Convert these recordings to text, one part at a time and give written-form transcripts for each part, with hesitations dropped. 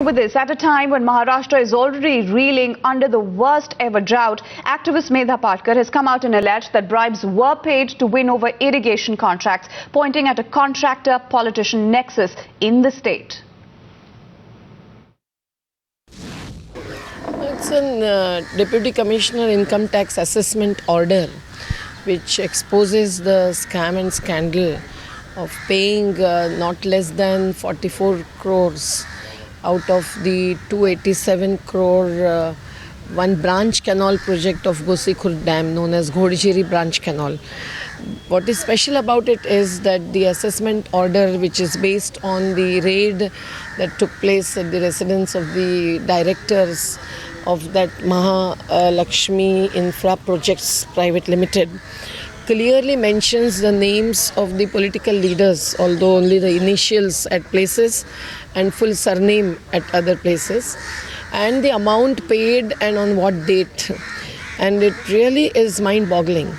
With this, at a time when Maharashtra is already reeling under the worst ever drought, activist Medha Patkar has come out and alleged that bribes were paid to win over irrigation contracts, pointing at a contractor-politician nexus in the state. It's a Deputy Commissioner Income Tax Assessment Order which exposes the scam and scandal of paying not less than 44 crores out of the 287 crore one branch canal project of Gosikhurd Dam known as Ghodjiri Branch Canal. What is special about it is that the assessment order, which is based on the raid that took place at the residence of the directors of that Mahalakshmi Infra Projects Private Limited, clearly mentions the names of the political leaders, although only the initials at places and full surname at other places, and the amount paid and on what date. And it really is mind-boggling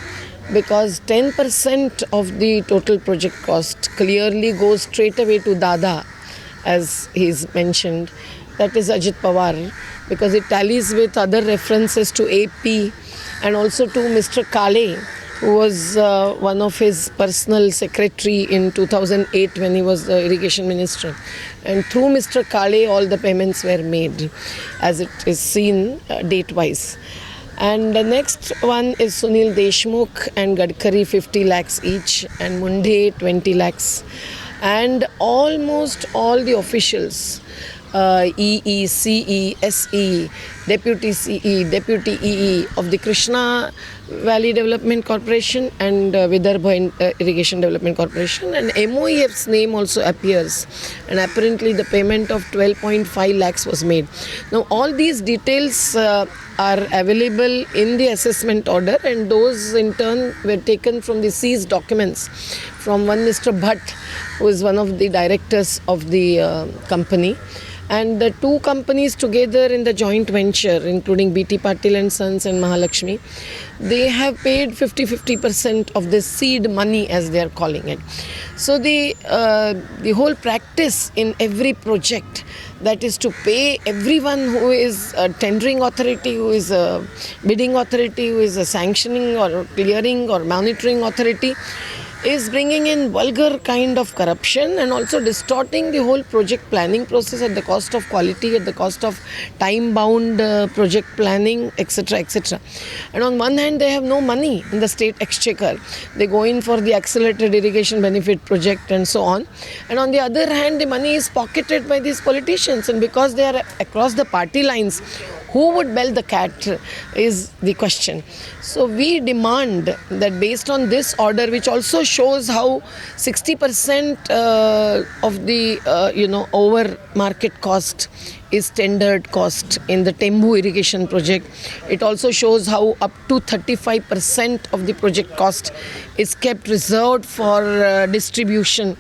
because 10% of the total project cost clearly goes straight away to Dada, as he's mentioned, that is Ajit Pawar, because it tallies with other references to AP and also to Mr. Kale, who was one of his personal secretary in 2008 when he was the irrigation minister. And through Mr. Kale, all the payments were made, as it is seen date-wise. And the next one is Sunil Deshmukh and Gadkari, 50 lakhs each, and Munde 20 lakhs. And almost all the officials, EE, CE, SE, Deputy CE, Deputy EE of the Krishna Valley Development Corporation and Vidarbha Irrigation Development Corporation, and MOEF's name also appears, and apparently the payment of 12.5 lakhs was made. Now all these details are available in the assessment order, and those in turn were taken from the seized documents from one Mr. Bhatt, who is one of the directors of the company. And the two companies together in the joint venture, including BT Patil and Sons and Mahalakshmi, they have paid 50% of the seed money, as they are calling it. So the whole practice in every project, that is to pay everyone who is a tendering authority, who is a bidding authority, who is a sanctioning or clearing or monitoring authority, is bringing in vulgar kind of corruption and also distorting the whole project planning process at the cost of quality, at the cost of time-bound project planning, etc., etc. And on one hand, they have no money in the state exchequer. They go in for the accelerated irrigation benefit project and so on. And on the other hand, the money is pocketed by these politicians. And because they are across the party lines, who would bell the cat is the question. So we demand that based on this order, which also shows how 60% of the over market cost is tendered cost in the Tembu irrigation project. It also shows how up to 35% of the project cost is kept reserved for distribution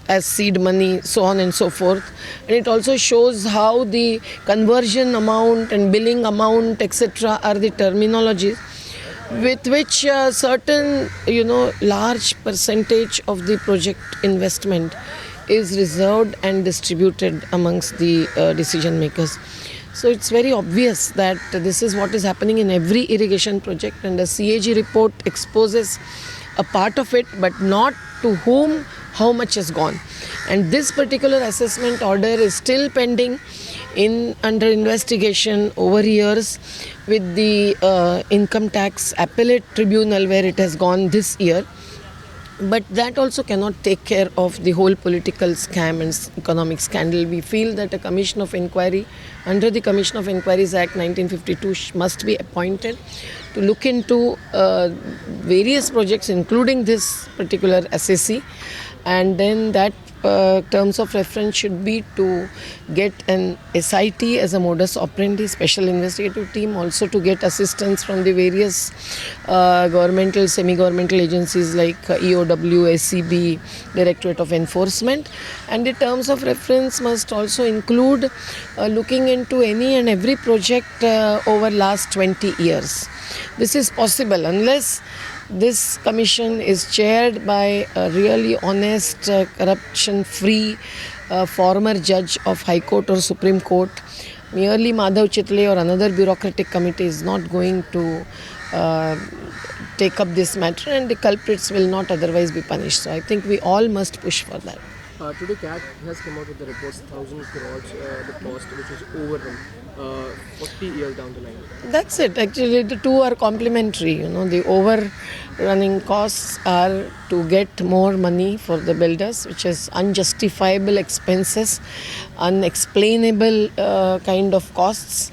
as seed money, so on and so forth. And it also shows how the conversion amount and billing amount, etc., are the terminologies with which certain, large percentage of the project investment is reserved and distributed amongst the decision makers. So it's very obvious that this is what is happening in every irrigation project, and the CAG report exposes a part of it, but not to whom how much has gone. And this particular assessment order is still pending under investigation over years with the income tax appellate tribunal, where it has gone this year. But that also cannot take care of the whole political scam and economic scandal. We feel that a commission of inquiry under the Commission of Inquiries Act 1952 must be appointed to look into various projects, including this particular SSC, and then that terms of reference should be to get an SIT as a modus operandi, special investigative team, also to get assistance from the various governmental, semi-governmental agencies like EOW, SEB, Directorate of Enforcement. And the terms of reference must also include looking into any and every project over last 20 years. This is possible unless this commission is chaired by a really honest, corruption-free a former judge of High Court or Supreme Court. Merely Madhav Chitle or another bureaucratic committee is not going to take up this matter, and the culprits will not otherwise be punished. So I think we all must push for that. Today, CAT has come out with the reports 1,000 crores, the cost, which is overrun 40 years down the line. That's it. Actually, the two are complementary. The overrunning costs are to get more money for the builders, which is unjustifiable expenses, unexplainable kind of costs,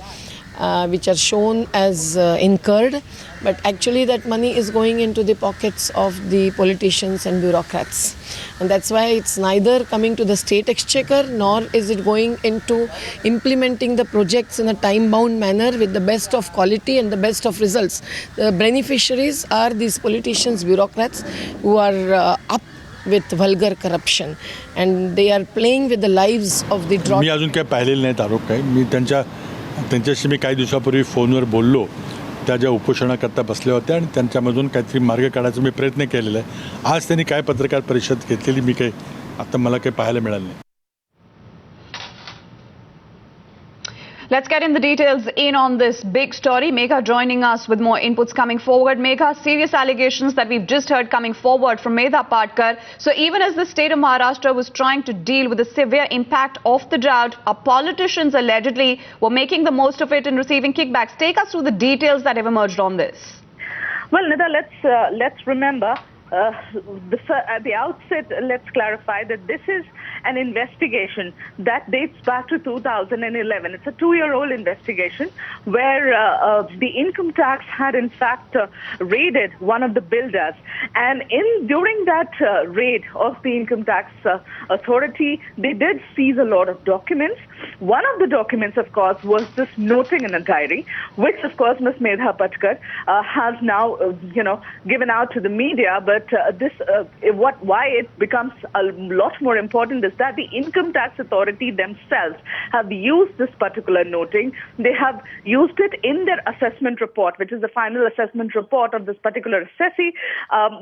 which are shown as incurred, but actually that money is going into the pockets of the politicians and bureaucrats. And that's why it's neither coming to the state exchequer nor is it going into implementing the projects in a time-bound manner with the best of quality and the best of results. The beneficiaries are these politicians, bureaucrats who are up with vulgar corruption, and they are playing with the lives of the मी अजून काय पाहिलेले नाहीत आरोप काय. मी त्यांच्याशी मी काही दिवसापूर्वी फोनवर बोललो. त्या ज्या उपोषणाकरता बसल्या होत्या आणि त्यांच्यामधून काहीतरी मार्ग काढायचा मी प्रयत्न केलेला आहे. आज त्यांनी काय पत्रकार परिषद घेतलेली मी काही आता मला काही पाहायला मिळालं नाही. Let's get in the details on this big story. Megha joining us with more inputs coming forward. Megha, serious allegations that we've just heard coming forward from Medha Patkar. So even as the state of Maharashtra was trying to deal with the severe impact of the drought, our politicians allegedly were making the most of it and receiving kickbacks. Take us through the details that have emerged on this. Well, Nida, let's remember, at the outset, let's clarify that this is an investigation that dates back to 2011. It's a 2-year-old investigation where the income tax had in fact raided one of the builders. And during that raid of the income tax authority, they did seize a lot of documents. One of the documents, of course, was this noting in a diary, which, of course, Ms. Medha Patkar has now, given out to the media. But why it becomes a lot more important is that the income tax authority themselves have used this particular noting. They have used it in their assessment report, which is the final assessment report of this particular assessee.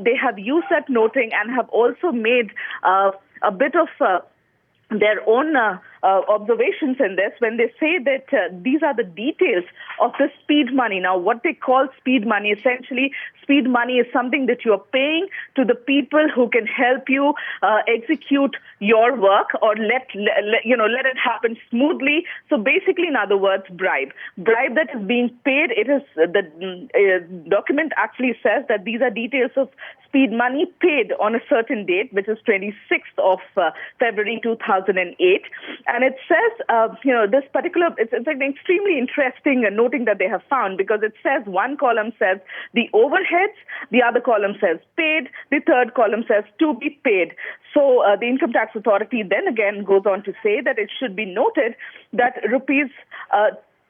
They have used that noting and have also made a bit of their own observations in this when they say that these are the details of the speed money. Now, what they call speed money, essentially, speed money is something that you are paying to the people who can help you execute your work or let it happen smoothly. So basically, in other words, bribe that is being paid. It is the document actually says that these are details of speed money paid on a certain date, which is 26th of February 2008. And it says, this particular, it's an extremely interesting noting that they have found, because it says one column says the overheads, the other column says paid, the third column says to be paid. So the Income Tax Authority then again goes on to say that it should be noted that rupees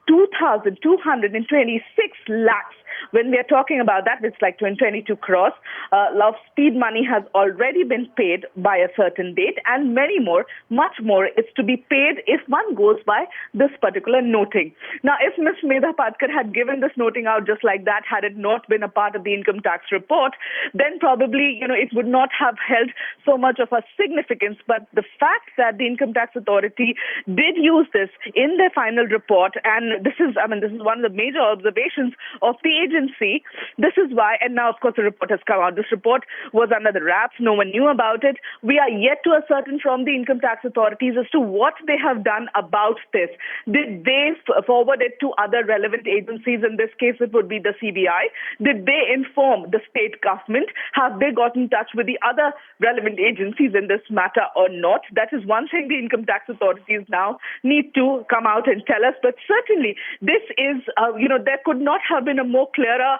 2,226 lakhs, when we are talking about that, it's like 22 crores. Of speed money has already been paid by a certain date, and many more, much more, is to be paid if one goes by this particular noting. Now, if Ms. Medha Patkar had given this noting out just like that, had it not been a part of the income tax report, then probably, it would not have held so much of a significance. But the fact that the Income Tax Authority did use this in their final report, and this is one of the major observations of the agency. This is why, and now, of course, the report has come out. This report was under the wraps. No one knew about it. We are yet to ascertain from the income tax authorities as to what they have done about this. Did they forward it to other relevant agencies? In this case, it would be the CBI. Did they inform the state government? Have they got in touch with the other relevant agencies in this matter or not? That is one thing the income tax authorities now need to come out and tell us. But certainly, this is, there could not have been a more clearer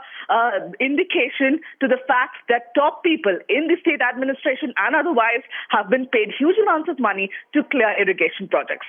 indication to the fact that top people in the state administration and otherwise have been paid huge amounts of money to clear irrigation projects.